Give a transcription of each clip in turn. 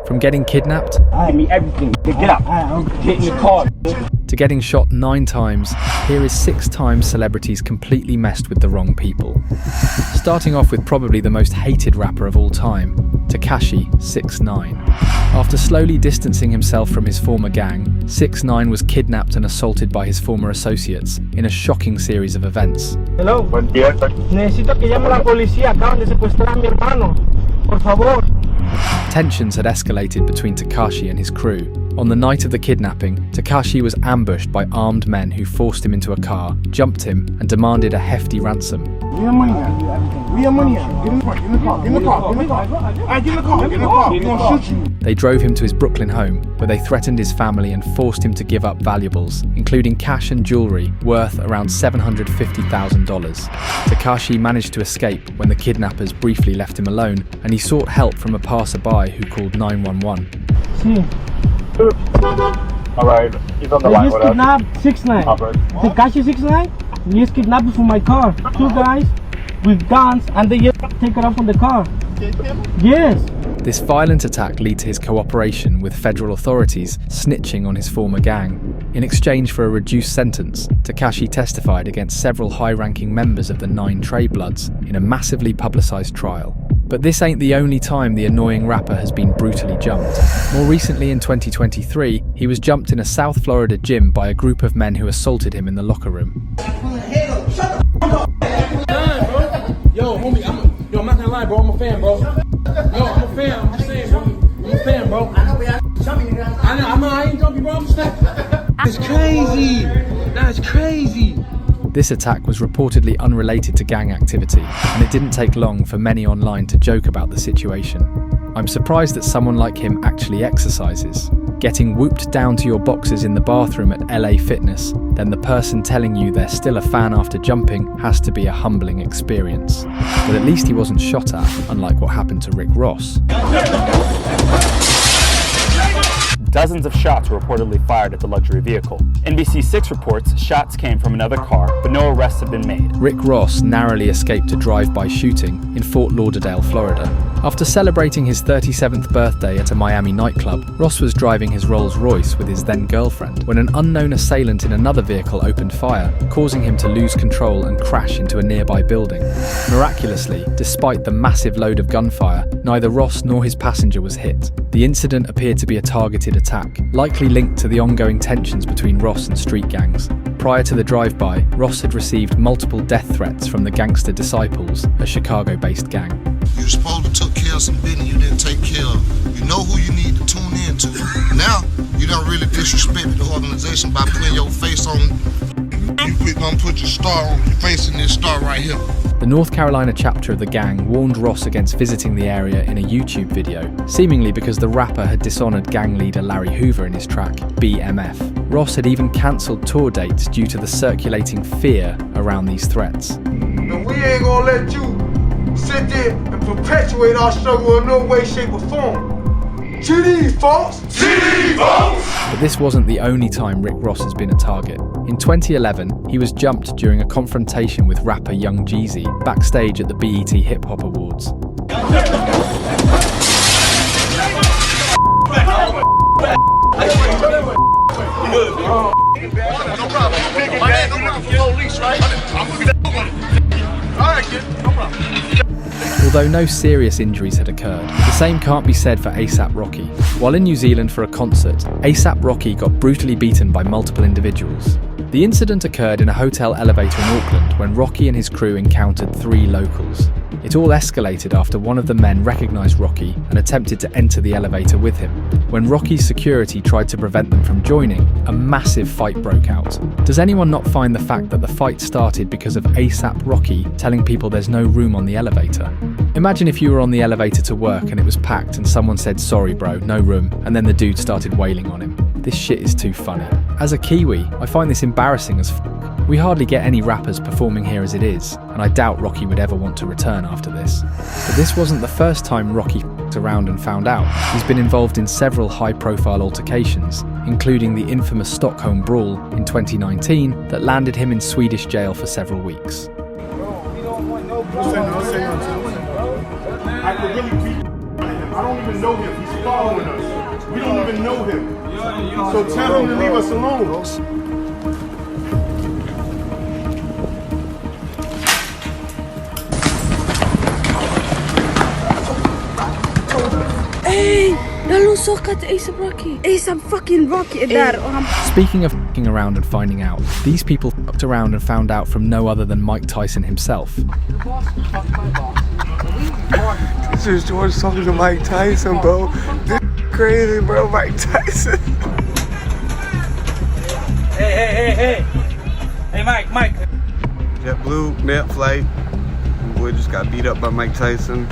From getting kidnapped Give me everything. Get up. Get in the car. to getting shot 9 times, here is 6 times celebrities completely messed with the wrong people. Starting off with probably the most hated rapper of all time, Tekashi 6ix9ine. After slowly distancing himself from his former gang, 6ix9ine was kidnapped and assaulted by his former associates in a shocking series of events. Hello. Buen día. Necesito que llame a la policía. Acaban de secuestrar a mi hermano. Por favor. Tensions had escalated between Tekashi and his crew. On the night of the kidnapping, Tekashi was ambushed by armed men who forced him into a car, jumped him, and demanded a hefty ransom. We have money now. We have money now. Get in the car. Get in the car. Get in the car. Get in the car. Get in the car. Get in the car. We're gonna shoot you. They drove him to his Brooklyn home, where they threatened his family and forced him to give up valuables, including cash and jewelry worth around $750,000. Tekashi managed to escape when the kidnappers briefly left him alone, and he sought help from a passerby who called 911. Alright, he's on the line with us. Kidnapped 6ix9ine. Tekashi 6ix9ine? He is kidnapped from my car. 2 guys with guns and they just take it off from the car. Yes. This violent attack led to his cooperation with federal authorities snitching on his former gang. In exchange for a reduced sentence, Tekashi testified against several high-ranking members of the 9 Trey Bloods in a massively publicized trial. But this ain't the only time the annoying rapper has been brutally jumped. More recently in 2023, he was jumped in a South Florida gym by a group of men who assaulted him in the locker room. Yo, homie, I'm not gonna lie, bro. I'm a fan, bro. Yo, I'm a fan. I'm just saying, bro. I'm a fan, bro. I ain't jumping, bro. I'm just It's crazy. That's crazy. This attack was reportedly unrelated to gang activity, and it didn't take long for many online to joke about the situation. I'm surprised that someone like him actually exercises. Getting whooped down to your boxes in the bathroom at LA Fitness, then the person telling you they're still a fan after jumping has to be a humbling experience. But at least he wasn't shot at, unlike what happened to Rick Ross. Dozens of shots were reportedly fired at the luxury vehicle. NBC6 reports shots came from another car, but no arrests have been made. Rick Ross narrowly escaped a drive-by shooting in Fort Lauderdale, Florida. After celebrating his 37th birthday at a Miami nightclub, Ross was driving his Rolls-Royce with his then-girlfriend when an unknown assailant in another vehicle opened fire, causing him to lose control and crash into a nearby building. Miraculously, despite the massive load of gunfire, neither Ross nor his passenger was hit. The incident appeared to be a targeted attack, likely linked to the ongoing tensions between Ross and street gangs. Prior to the drive-by, Ross had received multiple death threats from the Gangster Disciples, a Chicago-based gang. You were supposed to take care of some business you didn't take care of. You know who you need to tune in to. Now, you don't really disrespect the organization by putting your face on. You gonna put your star on your face in this star right here. The North Carolina chapter of the gang warned Ross against visiting the area in a YouTube video, seemingly because the rapper had dishonored gang leader Larry Hoover in his track, BMF. Ross had even cancelled tour dates due to the circulating fear around these threats. And we ain't gonna let you sit there and perpetuate our struggle in no way, shape, or form. GD, folks! GD, folks! But this wasn't the only time Rick Ross has been a target. In 2011, he was jumped during a confrontation with rapper Young Jeezy backstage at the BET Hip Hop Awards. Although no serious injuries had occurred, the same can't be said for A$AP Rocky. While in New Zealand for a concert, A$AP Rocky got brutally beaten by multiple individuals. The incident occurred in a hotel elevator in Auckland when Rocky and his crew encountered 3 locals. It all escalated after one of the men recognised Rocky and attempted to enter the elevator with him. When Rocky's security tried to prevent them from joining, a massive fight broke out. Does anyone not find the fact that the fight started because of A$AP Rocky telling people there's no room on the elevator? Imagine if you were on the elevator to work and it was packed and someone said, "Sorry bro, no room," and then the dude started wailing on him. This shit is too funny. As a Kiwi, I find this embarrassing as f***. We hardly get any rappers performing here as it is, and I doubt Rocky would ever want to return after this. But this wasn't the first time Rocky f***ed around and found out. He's been involved in several high-profile altercations, including the infamous Stockholm Brawl in 2019 that landed him in Swedish jail for several weeks. I could really beat him. I don't even know him. following us. We don't even know him. So tell him to leave us alone. Hey, lalu sokat ASAP Rocky. ASAP fucking Rocky there. Speaking of f***ing around and finding out, these people f***ed around and found out from no other than Mike Tyson himself. This is George talking to Mike Tyson, bro. This crazy, bro. Mike Tyson. Hey. Hey, Mike. JetBlue, net flight. Boy just got beat up by Mike Tyson.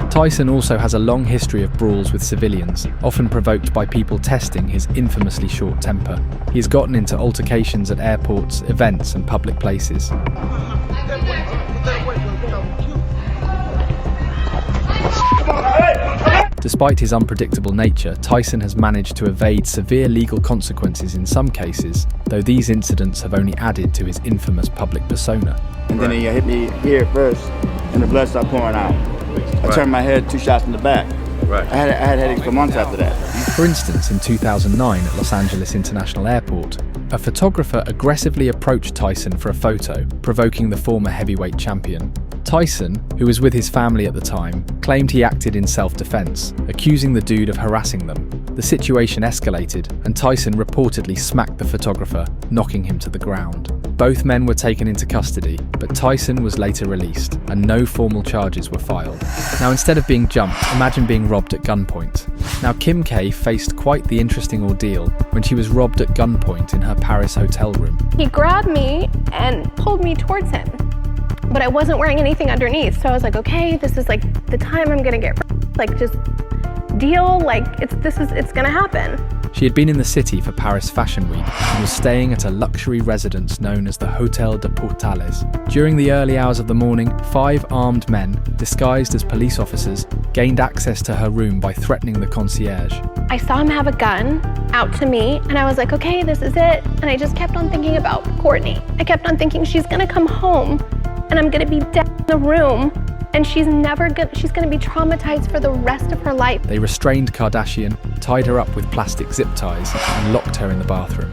Tyson also has a long history of brawls with civilians, often provoked by people testing his infamously short temper. He has gotten into altercations at airports, events, and public places. Despite his unpredictable nature, Tyson has managed to evade severe legal consequences in some cases, though these incidents have only added to his infamous public persona. And then he hit me here first, and the blood started pouring out. I turned my head, 2 shots in the back. I had headaches for months after that. For instance, in 2009 at Los Angeles International Airport, a photographer aggressively approached Tyson for a photo, provoking the former heavyweight champion. Tyson, who was with his family at the time, claimed he acted in self-defense, accusing the dude of harassing them. The situation escalated, and Tyson reportedly smacked the photographer, knocking him to the ground. Both men were taken into custody, but Tyson was later released, and no formal charges were filed. Now, instead of being jumped, imagine being robbed at gunpoint. Now, Kim K faced quite the interesting ordeal when she was robbed at gunpoint in her Paris hotel room. He grabbed me and pulled me towards him, but I wasn't wearing anything underneath, so I was like, okay, this is like the time I'm gonna get, like, just deal, like, it's gonna happen. She had been in the city for Paris Fashion Week and was staying at a luxury residence known as the Hotel de Portales. During the early hours of the morning, 5 armed men, disguised as police officers, gained access to her room by threatening the concierge. I saw him have a gun out to me, and I was like, okay, this is it. And I just kept on thinking about Courtney. I kept on thinking she's gonna come home, and I'm gonna be dead in the room, and she's gonna be traumatized for the rest of her life. They restrained Kardashian, tied her up with plastic zip ties, and locked her in the bathroom.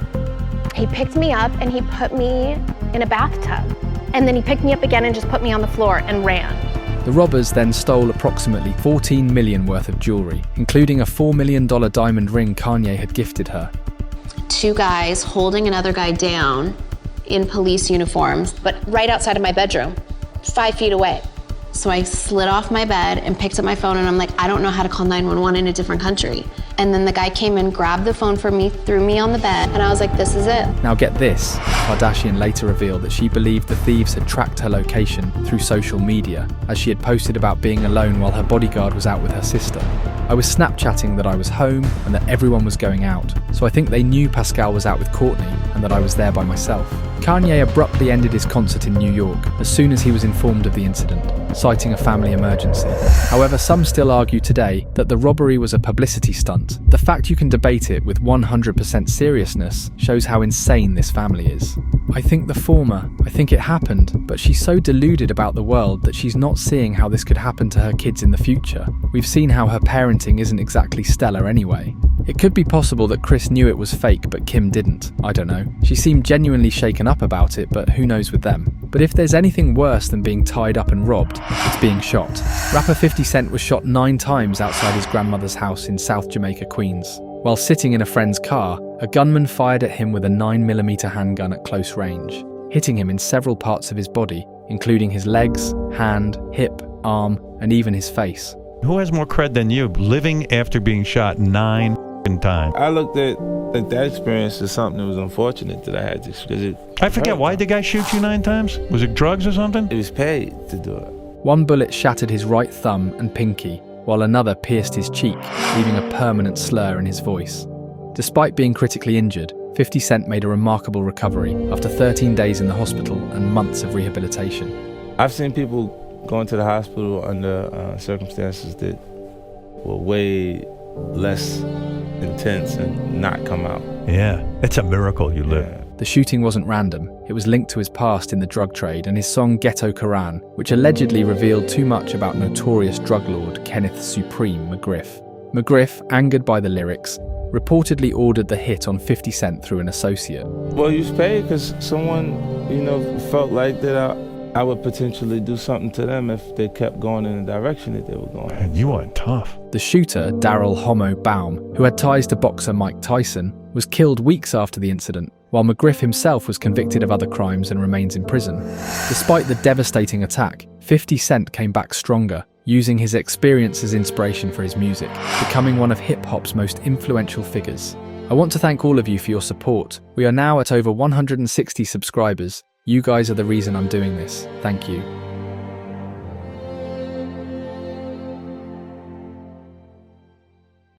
He picked me up and he put me in a bathtub. And then he picked me up again and just put me on the floor and ran. The robbers then stole approximately $14 million worth of jewelry, including a $4 million diamond ring Kanye had gifted her. 2 guys holding another guy down in police uniforms, but right outside of my bedroom, 5 feet away. So I slid off my bed and picked up my phone, and I'm like, I don't know how to call 911 in a different country. And then the guy came and grabbed the phone from me, threw me on the bed, and I was like, this is it. Now get this, Kardashian later revealed that she believed the thieves had tracked her location through social media, as she had posted about being alone while her bodyguard was out with her sister. I was Snapchatting that I was home and that everyone was going out, so I think they knew Pascal was out with Courtney and that I was there by myself. Kanye abruptly ended his concert in New York as soon as he was informed of the incident, citing a family emergency. However, some still argue today that the robbery was a publicity stunt. The fact you can debate it with 100% seriousness shows how insane this family is. I think the former. I think it happened, but she's so deluded about the world that she's not seeing how this could happen to her kids in the future. We've seen how her parenting isn't exactly stellar anyway. It could be possible that Chris knew it was fake, but Kim didn't. I don't know. She seemed genuinely shaken up about it, but who knows with them. But if there's anything worse than being tied up and robbed, it's being shot. Rapper 50 Cent was shot 9 times outside his grandmother's house in South Jamaica, Queens. While sitting in a friend's car, a gunman fired at him with a 9mm handgun at close range, hitting him in several parts of his body, including his legs, hand, hip, arm, and even his face. Who has more cred than you, living after being shot 9 times? I looked at that experience as something that was unfortunate that I had to, because I forget, why did the guy shoot you 9 times? Was it drugs or something? It was paid to do it. One bullet shattered his right thumb and pinky, while another pierced his cheek, leaving a permanent slur in his voice. Despite being critically injured, 50 Cent made a remarkable recovery after 13 days in the hospital and months of rehabilitation. I've seen people go into the hospital under circumstances that were way less intense and not come out. Yeah, it's a miracle you live. Yeah. The shooting wasn't random. It was linked to his past in the drug trade and his song Ghetto Koran, which allegedly revealed too much about notorious drug lord Kenneth Supreme McGriff. McGriff, angered by the lyrics, reportedly ordered the hit on 50 Cent through an associate. Well, you was paid because someone, felt like that I would potentially do something to them if they kept going in the direction that they were going. Man, you are tough. The shooter, Darrell Homo Baum, who had ties to boxer Mike Tyson, was killed weeks after the incident, while McGriff himself was convicted of other crimes and remains in prison. Despite the devastating attack, 50 Cent came back stronger, using his experience as inspiration for his music, becoming one of hip-hop's most influential figures. I want to thank all of you for your support. We are now at over 160 subscribers. You guys are the reason I'm doing this. Thank you.